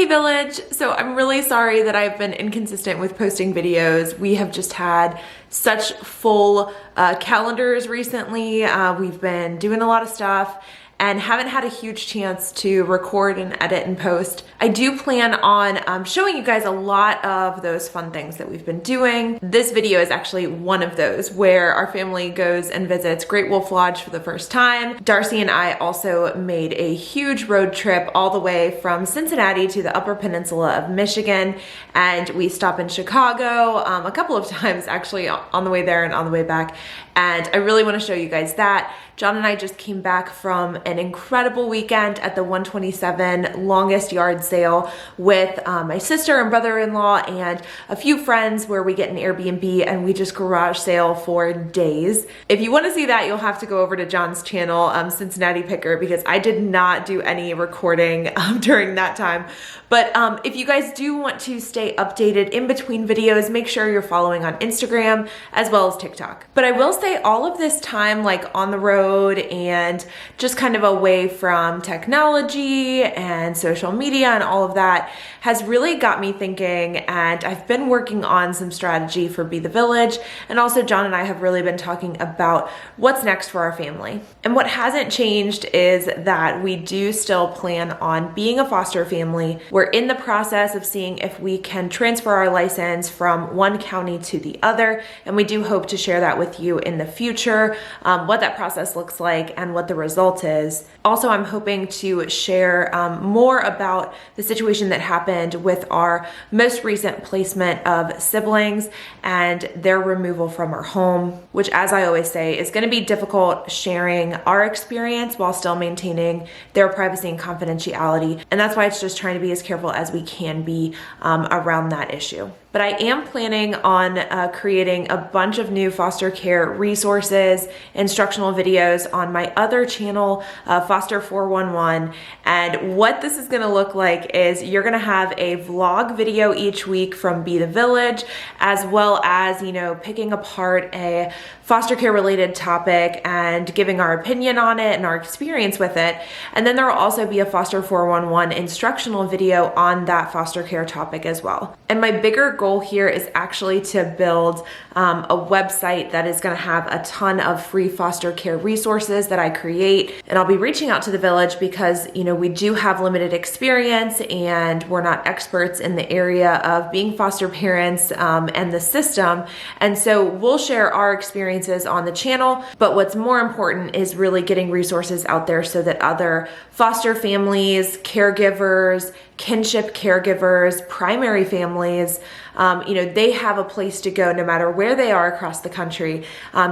Village. So I'm really sorry that I've been inconsistent with posting videos. We have just had such full calendars recently. We've been doing a lot of stuff and haven't had a huge chance to record and edit and post. I do plan on showing you guys a lot of those fun things that we've been doing. This video is actually one of those where our family goes and visits Great Wolf Lodge for the first time. Darcy and I also made a huge road trip all the way from Cincinnati to the Upper Peninsula of Michigan, and we stop in Chicago a couple of times actually on the way there and on the way back, and I really want to show you guys that. John and I just came back from an incredible weekend at the 127 Longest Yard Sale with my sister and brother-in-law and a few friends, where we get an Airbnb and we just garage sale for days. If you want to see that, you'll have to go over to John's channel, Cincinnati Picker, because I did not do any recording during that time. But if you guys do want to stay updated in between videos, make sure you're following on Instagram as well as TikTok. But I will say all of this time, like on the road and just kind of away from technology and social media and all of that, has really got me thinking, and I've been working on some strategy for Be the Village, and also John and I have really been talking about what's next for our family. And what hasn't changed is that we do still plan on being a foster family. We're in the process of seeing if we can transfer our license from one county to the other, and we do hope to share that with you in the future, what that process looks like and what the result is. Also, I'm hoping to share more about the situation that happened with our most recent placement of siblings and their removal from our home, which, as I always say, is going to be difficult sharing our experience while still maintaining their privacy and confidentiality. And that's why it's just trying to be as careful as we can be around that issue. But I am planning on creating a bunch of new foster care resources, instructional videos on my other channel, Foster 411. And what this is going to look like is you're going to have a vlog video each week from Be the Village, as well as, you know, picking apart a foster care related topic and giving our opinion on it and our experience with it. And then there will also be a Foster 411 instructional video on that foster care topic as well. And my bigger goal here is actually to build a website that is going to have a ton of free foster care resources that I create. And I'll be reaching out to the village because, you know, we do have limited experience and we're not experts in the area of being foster parents and the system. And so we'll share our experiences on the channel. But what's more important is really getting resources out there so that other foster families, caregivers, kinship caregivers, primary families, you know, they have a place to go no matter where they are across the country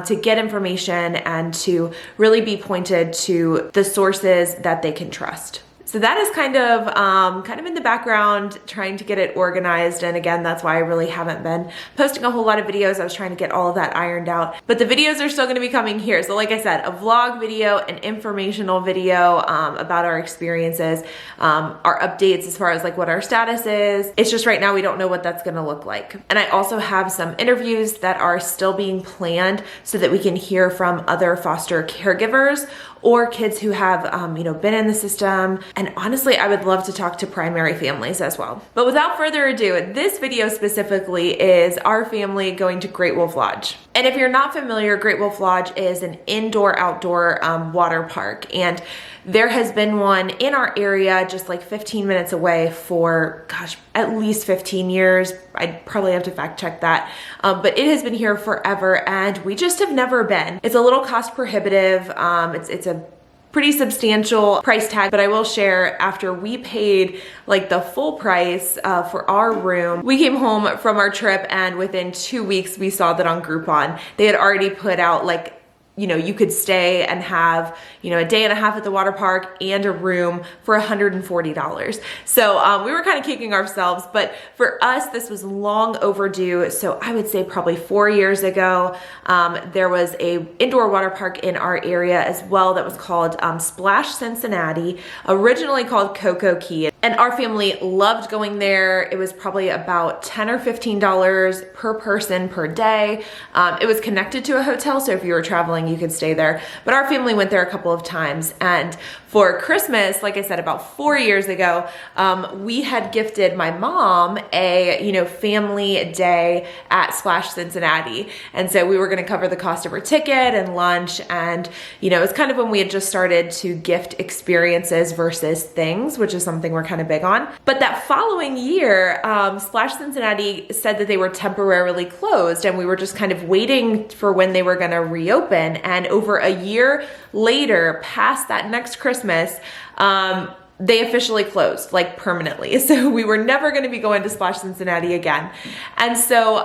to get information and to really be pointed to the sources that they can trust. So that is kind of in the background, trying to get it organized. And again, that's why I really haven't been posting a whole lot of videos. I was trying to get all of that ironed out, but the videos are still going to be coming here. So like I said, a vlog video, an informational video about our experiences, our updates as far as like what our status is. It's just right now we don't know what that's going to look like. And I also have some interviews that are still being planned so that we can hear from other foster caregivers or kids who have, you know, been in the system. And honestly, I would love to talk to primary families as well. But without further ado, this video specifically is our family going to Great Wolf Lodge. And if you're not familiar, Great Wolf Lodge is an indoor-outdoor water park. And there has been one in our area just like 15 minutes away for, gosh, at least 15 years. I'd probably have to fact check that. But it has been here forever and we just have never been. It's a little cost prohibitive. It's a pretty substantial price tag, but I will share, after we paid like the full price for our room, we came home from our trip and within 2 weeks we saw that on Groupon they had already put out like, you know, you could stay and have, you know, a day and a half at the water park and a room for $140. So we were kind of kicking ourselves, but for us, this was long overdue. So I would say probably 4 years ago, there was a indoor water park in our area as well that was called Splash Cincinnati, originally called Cocoa Key. And our family loved going there. It was probably about $10 or $15 per person per day. It was connected to a hotel, so if you were traveling, you could stay there. But our family went there a couple of times. And for Christmas, like I said, about 4 years ago, we had gifted my mom a, family day at Splash Cincinnati. And so we were going to cover the cost of her ticket and lunch. And, it was kind of when we had just started to gift experiences versus things, which is something we're kind of big on. But that following year, Splash Cincinnati said that they were temporarily closed, and we were just kind of waiting for when they were going to reopen. And over a year later, past that next Christmas, they officially closed, like permanently. So we were never going to be going to Splash Cincinnati again. And so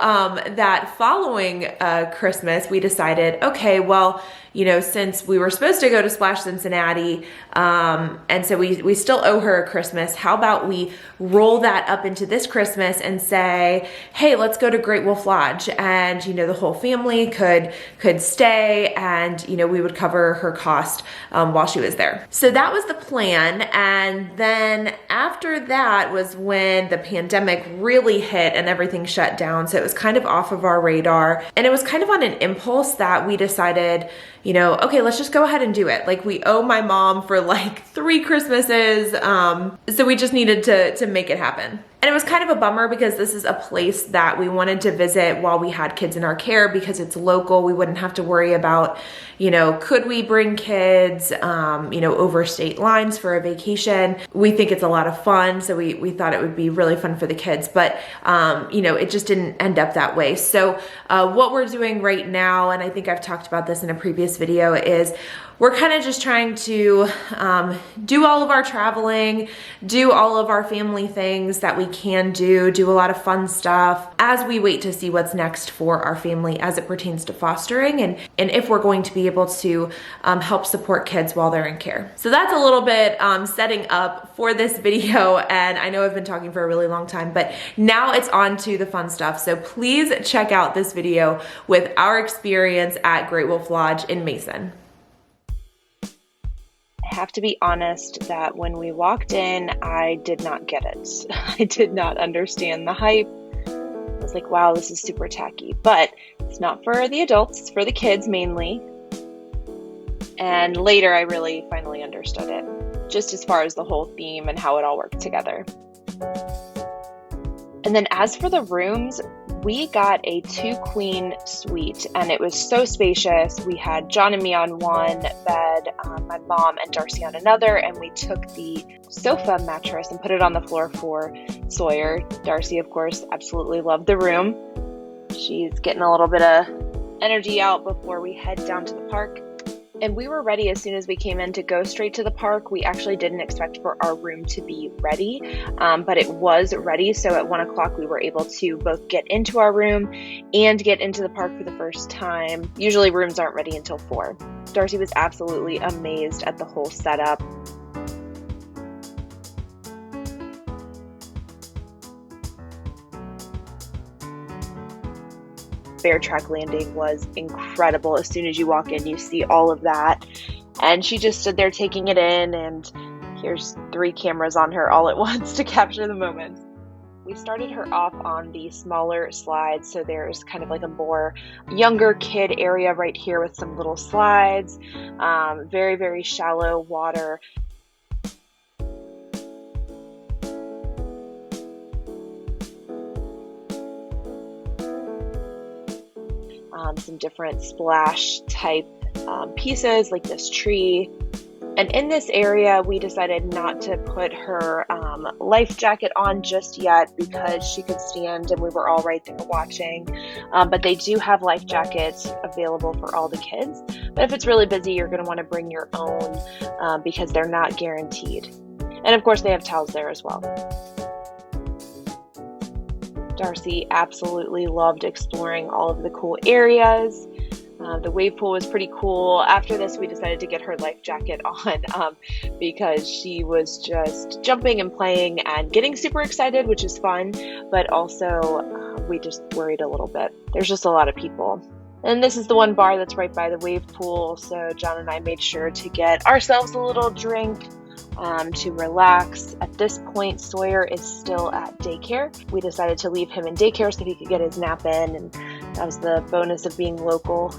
that following Christmas, we decided, okay, well, since we were supposed to go to Splash Cincinnati, and so we still owe her a Christmas, how about we roll that up into this Christmas and say, hey, let's go to Great Wolf Lodge, and the whole family could stay, and we would cover her cost while she was there. So that was the plan. And then after that was when the pandemic really hit and everything shut down. So it was kind of off of our radar, and it was kind of on an impulse that we decided, okay, let's just go ahead and do it. Like, we owe my mom for like 3 Christmases. So we just needed to make it happen. And it was kind of a bummer because this is a place that we wanted to visit while we had kids in our care, because it's local. We wouldn't have to worry about, could we bring kids, over state lines for a vacation. We think it's a lot of fun. So we thought it would be really fun for the kids, but, it just didn't end up that way. So what we're doing right now, and I think I've talked about this in a previous video, is we're kind of just trying to do all of our traveling, do all of our family things that we can do a lot of fun stuff as we wait to see what's next for our family as it pertains to fostering, and if we're going to be able to help support kids while they're in care. So that's a little bit setting up for this video, and I know I've been talking for a really long time, but now it's on to the fun stuff. So please check out this video with our experience at Great Wolf Lodge in Mason. I have to be honest that when we walked in, I did not get it. I did not understand the hype. I was like, wow, this is super tacky. But it's not for the adults, it's for the kids mainly. And later I really finally understood it, just as far as the whole theme and how it all worked together. And then as for the rooms, we got a 2-queen suite, and it was so spacious. We had John and me on one bed, my mom and Darcy on another, and we took the sofa mattress and put it on the floor for Sawyer. Darcy, of course, absolutely loved the room. She's getting a little bit of energy out before we head down to the park. And we were ready as soon as we came in to go straight to the park. We actually didn't expect for our room to be ready, but it was ready. So at 1 o'clock, we were able to both get into our room and get into the park for the first time. Usually rooms aren't ready until 4. Darcy was absolutely amazed at the whole setup. Bear track landing was incredible. As soon as you walk in, you see all of that. And she just stood there taking it in, and here's 3 cameras on her all at once to capture the moment. We started her off on the smaller slides, so there's kind of like a more younger kid area right here with some little slides, very, very shallow water. Some different splash type pieces like this tree. And in this area, we decided not to put her life jacket on just yet because she could stand and we were all right there watching. But they do have life jackets available for all the kids. But if it's really busy, you're going to want to bring your own because they're not guaranteed. And of course, they have towels there as well. Darcy absolutely loved exploring all of the cool areas. The wave pool was pretty cool. After this, we decided to get her life jacket on because she was just jumping and playing and getting super excited, which is fun, but also we just worried a little bit. There's just a lot of people. And this is the one bar that's right by the wave pool, so John and I made sure to get ourselves a little drink to relax. At this point, Sawyer is still at daycare. We decided to leave him in daycare so he could get his nap in, and that was the bonus of being local.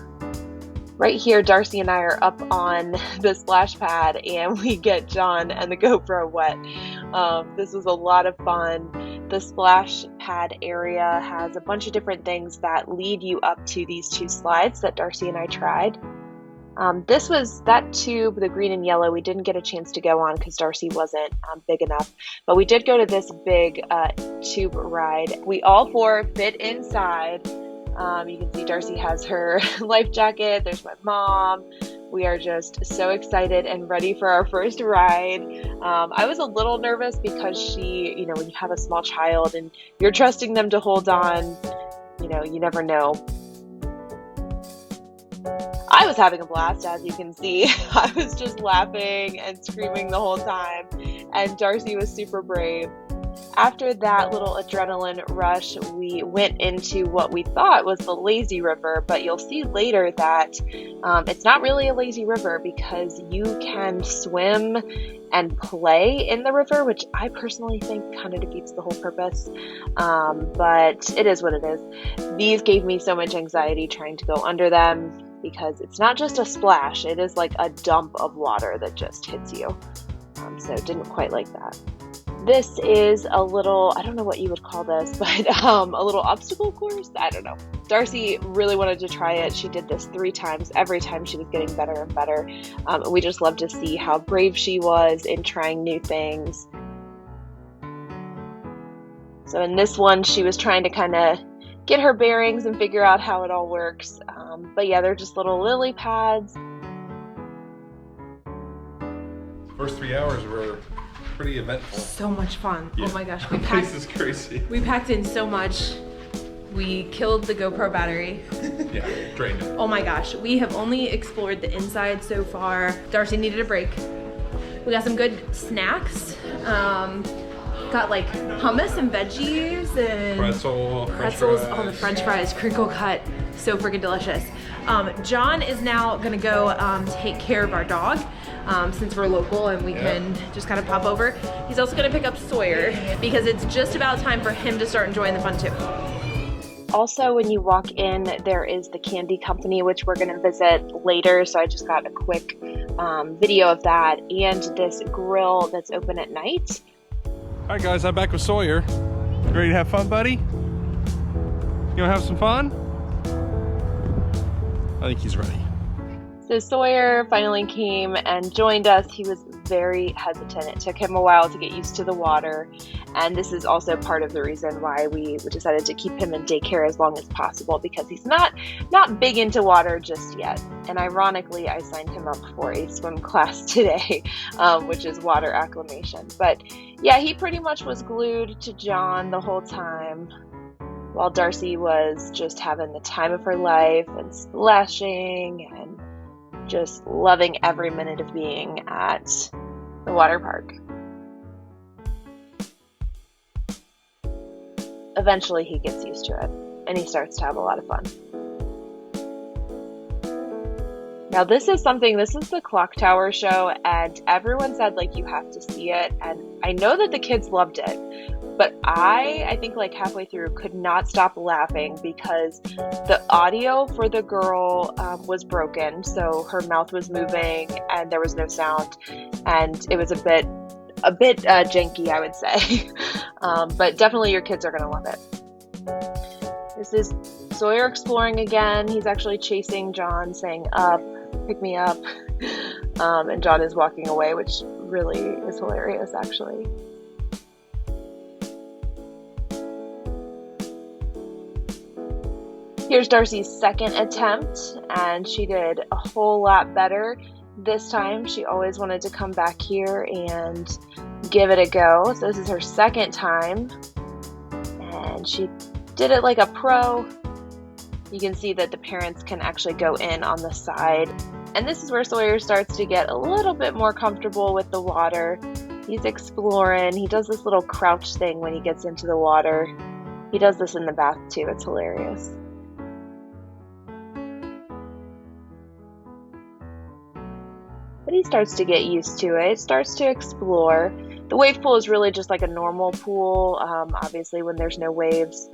Right here, Darcy and I are up on the splash pad and we get John and the GoPro wet. This was a lot of fun. The splash pad area has a bunch of different things that lead you up to these two slides that Darcy and I tried. This was that tube, the green and yellow, we didn't get a chance to go on because Darcy wasn't big enough, but we did go to this big tube ride. We all four fit inside. You can see Darcy has her life jacket. There's my mom. We are just so excited and ready for our first ride. I was a little nervous because she, when you have a small child and you're trusting them to hold on, you never know. I was having a blast, as you can see. I was just laughing and screaming the whole time, and Darcy was super brave. After that little adrenaline rush, we went into what we thought was the lazy river, but you'll see later that it's not really a lazy river because you can swim and play in the river, which I personally think kind of defeats the whole purpose, but it is what it is. These gave me so much anxiety trying to go under them because it's not just a splash, it is like a dump of water that just hits you, so didn't quite like that. This is a little, I don't know what you would call this, but a little obstacle course? I don't know. Darcy really wanted to try it. She did this 3 times. Every time she was getting better and better. And we just love to see how brave she was in trying new things. So in this one, she was trying to kind of get her bearings and figure out how it all works. But yeah, they're just little lily pads. First 3 hours were pretty eventful. So much fun. Yeah. Oh my gosh, The place is crazy. we packed in so much. We killed the GoPro battery. Yeah, drained it. Oh my gosh, we have only explored the inside so far. Darcy needed a break. We got some good snacks. Got like hummus and veggies and pretzels, oh, the French fries, crinkle cut, so freaking delicious. John is now gonna go take care of our dog. Since we're local and we can just kind of pop over. He's also gonna pick up Sawyer because it's just about time for him to start enjoying the fun too. Also, when you walk in, there is the candy company, which we're gonna visit later. So I just got a quick video of that and this grill that's open at night. All right, guys, I'm back with Sawyer. You ready to have fun, buddy? You wanna have some fun? I think he's ready. So Sawyer finally came and joined us. He was very hesitant. It took him a while to get used to the water. And this is also part of the reason why we decided to keep him in daycare as long as possible, because he's not big into water just yet. And ironically, I signed him up for a swim class today, which is water acclimation. But yeah, he pretty much was glued to John the whole time, while Darcy was just having the time of her life and splashing and just loving every minute of being at the water park. Eventually he gets used to it and he starts to have a lot of fun. Now this is the clock tower show, and everyone said like you have to see it, and I know that the kids loved it. But I think like halfway through could not stop laughing because the audio for the girl was broken. So her mouth was moving and there was no sound. And it was a bit janky, I would say. But definitely your kids are going to love it. This is Sawyer exploring again. He's actually chasing John, saying, "Up, pick me up." And John is walking away, which really is hilarious, actually. Here's Darcy's second attempt, and she did a whole lot better. This time, she always wanted to come back here and give it a go. So this is her second time, and she did it like a pro. You can see that the parents can actually go in on the side. And this is where Sawyer starts to get a little bit more comfortable with the water. He's exploring. He does this little crouch thing when he gets into the water. He does this in the bath too. It's hilarious. But But he starts to get used to it, starts to explore. The wave pool is really just like a normal pool, obviously when there's no waves.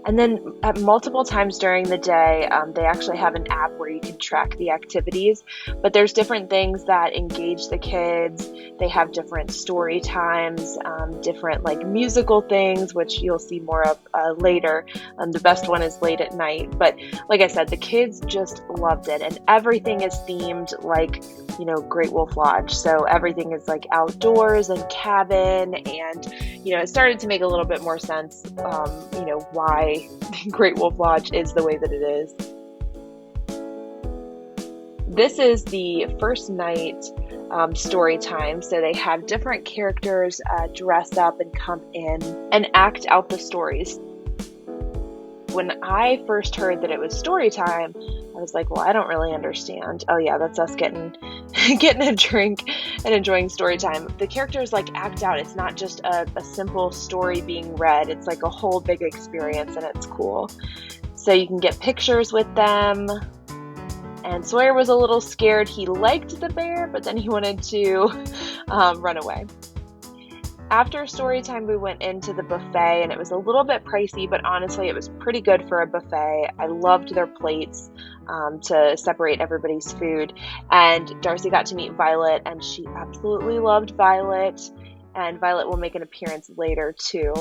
And then at multiple times during the day, they actually have an app where you can track the activities, but there's different things that engage the kids. They have different story times, different like musical things, which you'll see more of later. The best one is late at night. But like I said, the kids just loved it, and everything is themed like, you know, Great Wolf Lodge. So everything is like outdoors and cabin, and, you know, it started to make a little bit more sense, you know, why Great Wolf Lodge is the way that it is. This is the first night story time. So they have different characters dress up and come in and act out the stories. When I first heard that it was story time, I was like, well, I don't really understand. Oh yeah, that's us getting a drink and enjoying story time. The characters like act out. It's not just a simple story being read. It's like a whole big experience, and it's cool. So you can get pictures with them. And Sawyer was a little scared. He liked the bear, but then he wanted to run away. After story time, we went into the buffet, and it was a little bit pricey, but honestly, it was pretty good for a buffet. I loved their plates to separate everybody's food. And Darcy got to meet Violet, and she absolutely loved Violet. And Violet will make an appearance later too.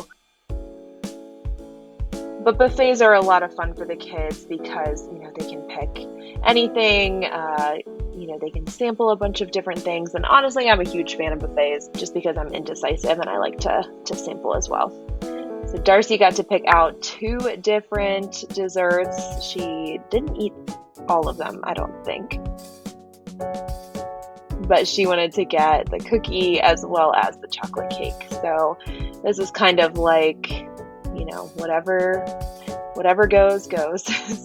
But buffets are a lot of fun for the kids because, you know, they can pick anything, you know, they can sample a bunch of different things. And honestly, I'm a huge fan of buffets just because I'm indecisive and I like to sample as well. So Darcy got to pick out 2 different desserts. She didn't eat all of them, I don't think. But she wanted to get the cookie as well as the chocolate cake. So this is kind of like, you know, whatever goes.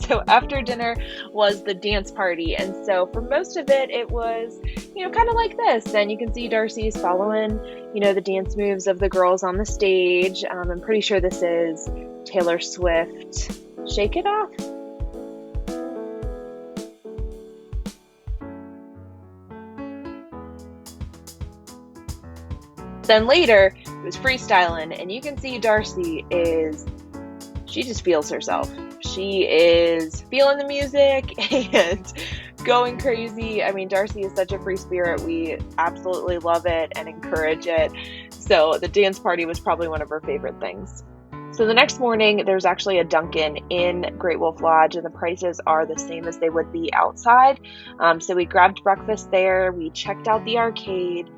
So after dinner was the dance party. And so for most of it, it was, you know, kind of like this. And you can see Darcy's following, you know, the dance moves of the girls on the stage. I'm pretty sure this is Taylor Swift, Shake It Off. Then later, it was freestyling, and you can see Darcy she just feels herself. She is feeling the music and going crazy. I mean, Darcy is such a free spirit. We absolutely love it and encourage it. So the dance party was probably one of her favorite things. So the next morning, there's actually a Dunkin' in Great Wolf Lodge, and the prices are the same as they would be outside. So we grabbed breakfast there. We checked out the arcade.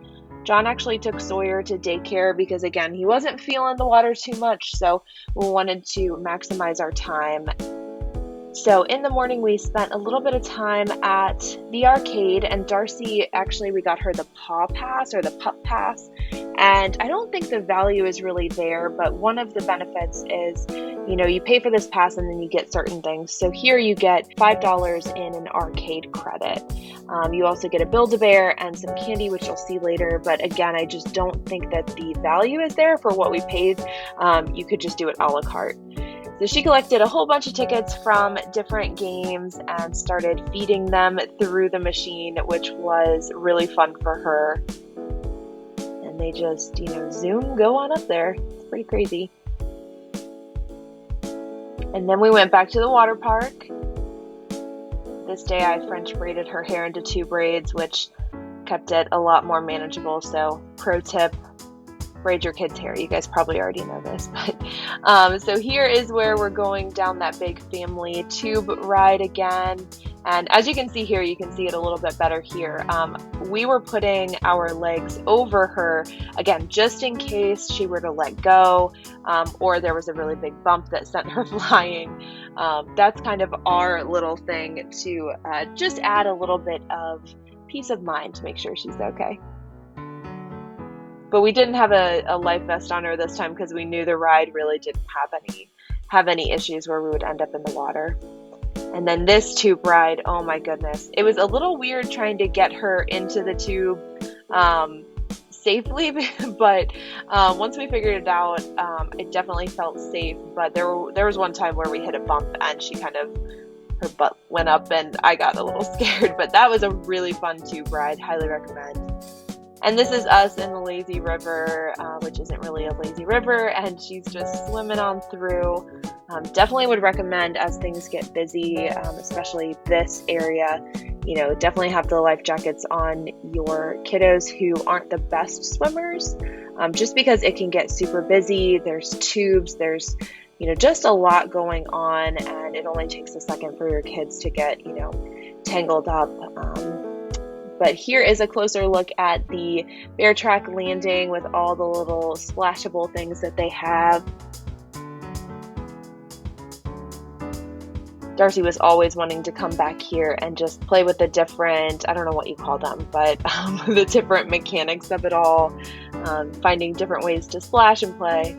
John actually took Sawyer to daycare because, again, he wasn't feeling the water too much, so we wanted to maximize our time. So in the morning, we spent a little bit of time at the arcade, and Darcy, actually, we got her the Paw Pass or the Pup Pass, and I don't think the value is really there, but one of the benefits is, you know, you pay for this pass and then you get certain things. So here you get $5 in an arcade credit. You also get a Build-A-Bear and some candy, which you'll see later, but again, I just don't think that the value is there for what we paid. You could just do it a la carte. So she collected a whole bunch of tickets from different games and started feeding them through the machine, which was really fun for her. And they just, you know, go on up there. It's pretty crazy. And then we went back to the water park. This day I French braided her hair into 2 braids, which kept it a lot more manageable. So pro tip, braid your kids' hair. You guys probably already know this, but so here is where we're going down that big family tube ride again. And as you can see here, you can see it a little bit better here. We were putting our legs over her, again, just in case she were to let go, or there was a really big bump that sent her flying. That's kind of our little thing to just add a little bit of peace of mind to make sure she's okay. But we didn't have a life vest on her this time because we knew the ride really didn't have any issues where we would end up in the water. And then this tube ride, oh my goodness. It was a little weird trying to get her into the tube safely, but once we figured it out, it definitely felt safe. But there was one time where we hit a bump and she kind of her butt went up and I got a little scared, but that was a really fun tube ride. Highly recommend. And this is us in the lazy river, which isn't really a lazy river, and she's just swimming on through. Definitely would recommend as things get busy, especially this area, definitely have the life jackets on your kiddos who aren't the best swimmers, just because it can get super busy. There's tubes, there's just a lot going on, and it only takes a second for your kids to get, tangled up. But here is a closer look at the bear track landing with all the little splashable things that they have. Darcy was always wanting to come back here and just play with the different, I don't know what you call them, but the different mechanics of it all, finding different ways to splash and play.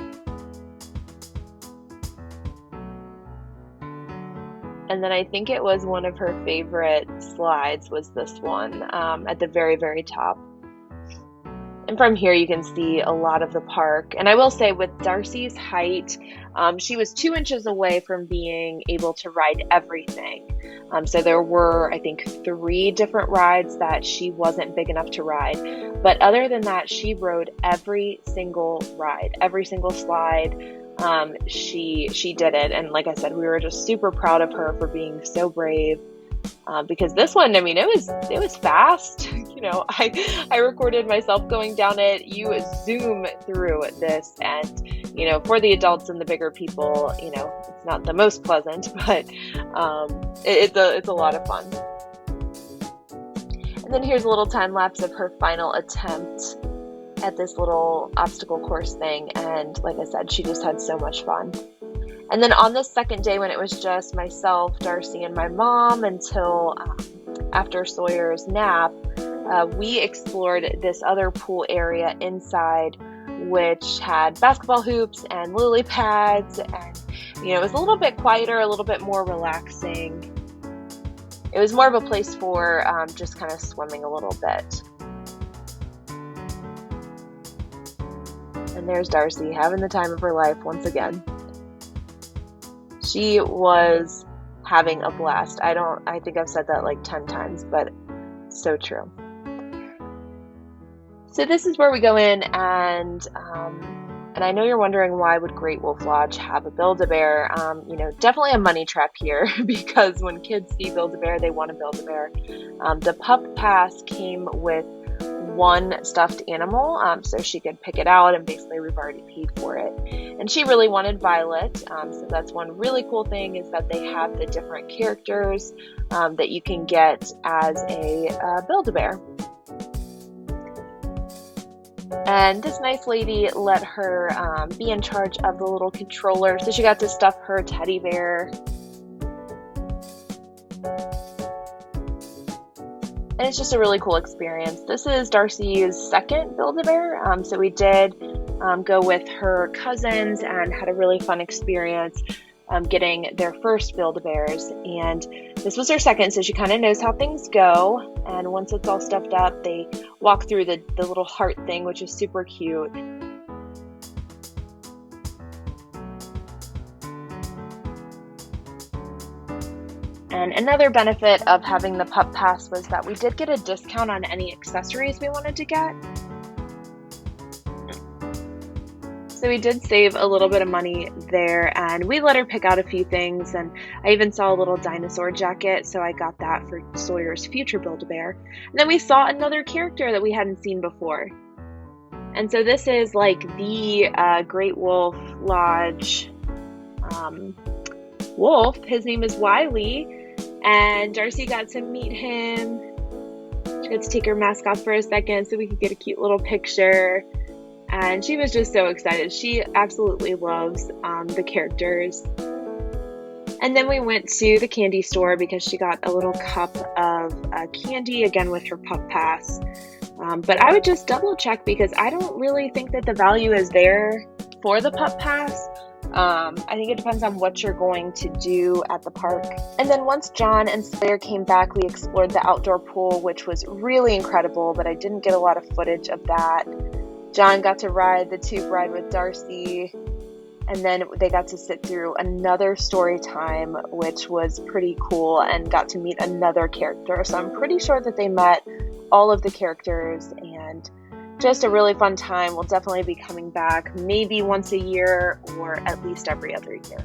And then I think it was one of her favorite slides was this one at the very, very top. And from here you can see a lot of the park. And I will say with Darcy's height, she was 2 inches away from being able to ride everything. So there were, I think, 3 different rides that she wasn't big enough to ride. But other than that, she rode every single ride, every single slide. She did it. And like I said, we were just super proud of her for being so brave. Because this one, I mean, it was fast. I recorded myself going down it. You zoom through this, and for the adults and the bigger people, it's not the most pleasant, but it's a lot of fun. And then here's a little time lapse of her final attempt at this little obstacle course thing, and like I said, she just had so much fun. And then on the second day, when it was just myself, Darcy, and my mom until after Sawyer's nap, we explored this other pool area inside, which had basketball hoops and lily pads, and it was a little bit quieter, a little bit more relaxing. It was more of a place for just kind of swimming a little bit. And there's Darcy having the time of her life once again. She was having a blast. I think I've said that like 10 times, but so true. So this is where we go in, and I know you're wondering, why would Great Wolf Lodge have a Build-A-Bear? Definitely a money trap here, because when kids see Build-A-Bear, they want to Build-A-Bear. The Pup Pass came with 1 stuffed animal, so she could pick it out, and basically we've already paid for it. And she really wanted Violet, so that's one really cool thing, is that they have the different characters that you can get as a Build-A-Bear. And this nice lady let her be in charge of the little controller, so she got to stuff her teddy bear. And it's just a really cool experience. This is Darcy's second Build-A-Bear, so we did go with her cousins and had a really fun experience getting their first Build-A-Bears. And this was her second, so she kind of knows how things go. And once it's all stuffed up, they walk through the little heart thing, which is super cute. And another benefit of having the Pup Pass was that we did get a discount on any accessories we wanted to get. So we did save a little bit of money there, and we let her pick out a few things, and I even saw a little dinosaur jacket, so I got that for Sawyer's future Build-A-Bear. And then we saw another character that we hadn't seen before. And so this is like the Great Wolf Lodge wolf. His name is Wiley. And Darcy got to meet him. She got to take her mask off for a second so we could get a cute little picture. And she was just so excited. She absolutely loves the characters. And then we went to the candy store because she got a little cup of candy, again with her Pup Pass. But I would just double check, because I don't really think that the value is there for the Pup Pass. I think it depends on what you're going to do at the park. And then once John and Sawyer came back, we explored the outdoor pool, which was really incredible, but I didn't get a lot of footage of that. John got to ride the tube ride with Darcy, And then they got to sit through another story time, which was pretty cool, and got to meet another character. So I'm pretty sure that they met all of the characters, and just a really fun time. We'll definitely be coming back maybe once a year or at least every other year.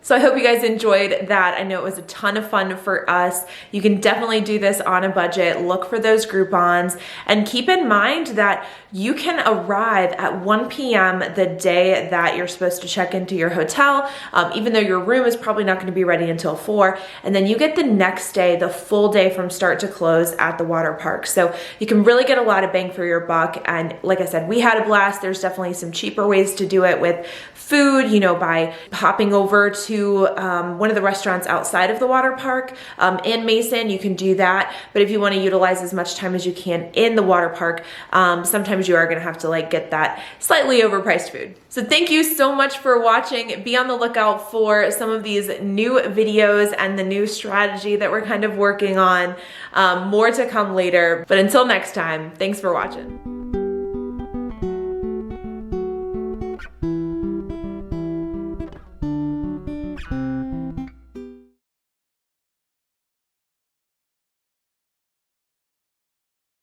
So I hope you guys enjoyed that. I know it was a ton of fun for us. You can definitely do this on a budget. Look for those Groupons and keep in mind that you can arrive at 1 p.m. the day that you're supposed to check into your hotel, even though your room is probably not going to be ready until 4. And then you get the next day, the full day from start to close at the water park. So you can really get a lot of bang for your buck. And like I said, we had a blast. There's definitely some cheaper ways to do it with food, you know, by hopping over to one of the restaurants outside of the water park in Mason. You can do that. But if you want to utilize as much time as you can in the water park, sometimes you are going to have to like get that slightly overpriced food. So thank you so much for watching. Be on the lookout for some of these new videos and the new strategy that we're kind of working on. More to come later. But until next time, thanks for watching.